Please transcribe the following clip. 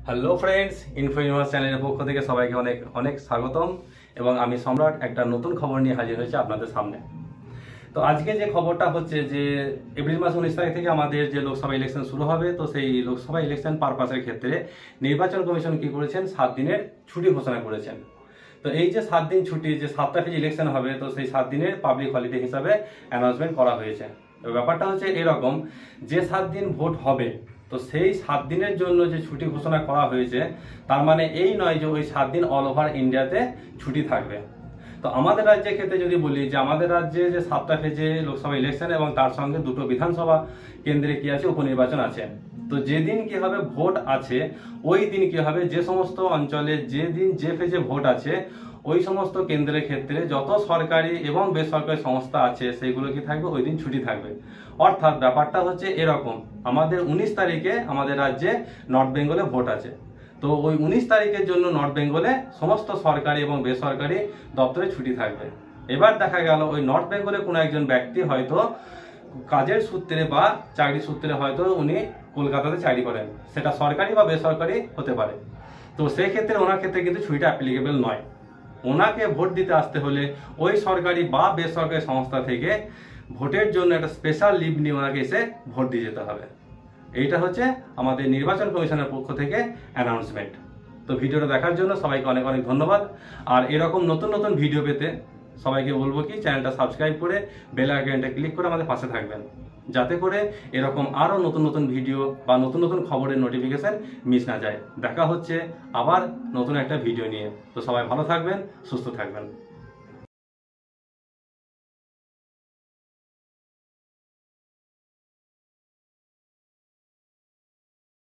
Hello friends, info universe চ্যানেলের পক্ষ থেকে সবাইকে অনেক অনেক স্বাগতম। এবং আমি সম্রাট একটা নতুন খবর নিয়ে হাজির হয়েছি আপনাদের সামনে। তো আজকে যে খবরটা হচ্ছে যে এপ্রিল মাস 19 তারিখ থেকে আমাদের যে লোকসভা ইলেকশন শুরু হবে, তো সেই লোকসভা ইলেকশন পারপাসের ক্ষেত্রে নির্বাচন কমিশন কি করেছেন, 7 দিনের ছুটি ঘোষণা করেছেন। তো এই যে 7 দিন ছুটি, যে 7টা ফেজ ইলেকশন হবে, তো সেই 7 দিনের পাবলিক হলিডে হিসাবে অ্যানাউন্সমেন্ট করা হয়েছে। তো ব্যাপারটা হচ্ছে এরকম, যে 7 দিন ভোট হবে, তো সেই 7 দিনের জন্য যে ছুটি ঘোষণা করা হয়েছে, তার মানে এই নয় যে ওই 7 দিন অল ওভার ইন্ডিয়াতে ছুটি থাকবে। তো আমাদের রাজ্যের ক্ষেত্রে যদি বলি যে আমাদের রাজ্যে যে 7টা ফেজে লোকসভা ইলেকশন এবং তার সঙ্গে 2টো বিধানসভা কেন্দ্রে কি আছে, উপনির্বাচন আছে। তো যেদিন কি হবে ভোট আছে, ওই দিন কি হবে, যে সমস্ত অঞ্চলে যেদিন যে ফেজে ভোট আছে, ওই সমস্ত কেন্দ্রের ক্ষেত্রে যত সরকারি এবং বেসরকারি সংস্থা আছে সেগুলো কি থাকবে, ওই দিন ছুটি থাকবে। অর্থাৎ ব্যাপারটা হচ্ছে এরকম, আমাদের 19 তারিখে আমাদের রাজ্যে নর্থ বেঙ্গলে ভোট আছে। তো ওই 19 তারিখের জন্য নর্থ বেঙ্গলে সমস্ত সরকারি এবং বেসরকারি দপ্তরে ছুটি থাকবে। এবার দেখা গেল ওই নর্থ বেঙ্গলে কোনো একজন ব্যক্তি হয়তো কাজের সূত্রে বা চাকরি সূত্রে হয়তো উনি কলকাতাতে চাকরি করেন, সেটা সরকারি বা বেসরকারি হতে পারে। তো সেই ক্ষেত্রে ওনার ক্ষেত্রে কিন্তু ছুটিটা অ্যাপ্লিকেবল নয়। ওনাকে ভোট দিতে আসতে হলে ওই সরকারি বা বেসরকারি সংস্থা থেকে ভোটের জন্য একটা স্পেশাল লিভ নিয়ে ওনাকে এসে ভোট দিয়ে যেতে হবে। এইটা হচ্ছে আমাদের নির্বাচন কমিশনের পক্ষ থেকে অ্যানাউন্সমেন্ট। তো ভিডিওটা দেখার জন্য সবাইকে অনেক অনেক ধন্যবাদ। আর এরকম নতুন নতুন ভিডিও পেতে সবাইকে বলবো কি, চ্যানেলটা সাবস্ক্রাইব করে বেল আইকনটা ক্লিক করে আমাদের পাশে থাকবেন, যাতে করে এরকম আরও নতুন নতুন ভিডিও বা নতুন নতুন খবরের নোটিফিকেশন মিস না যায়। দেখা হচ্ছে আবার নতুন একটা ভিডিও নিয়ে। তো সবাই ভালো থাকবেন, সুস্থ থাকবেন।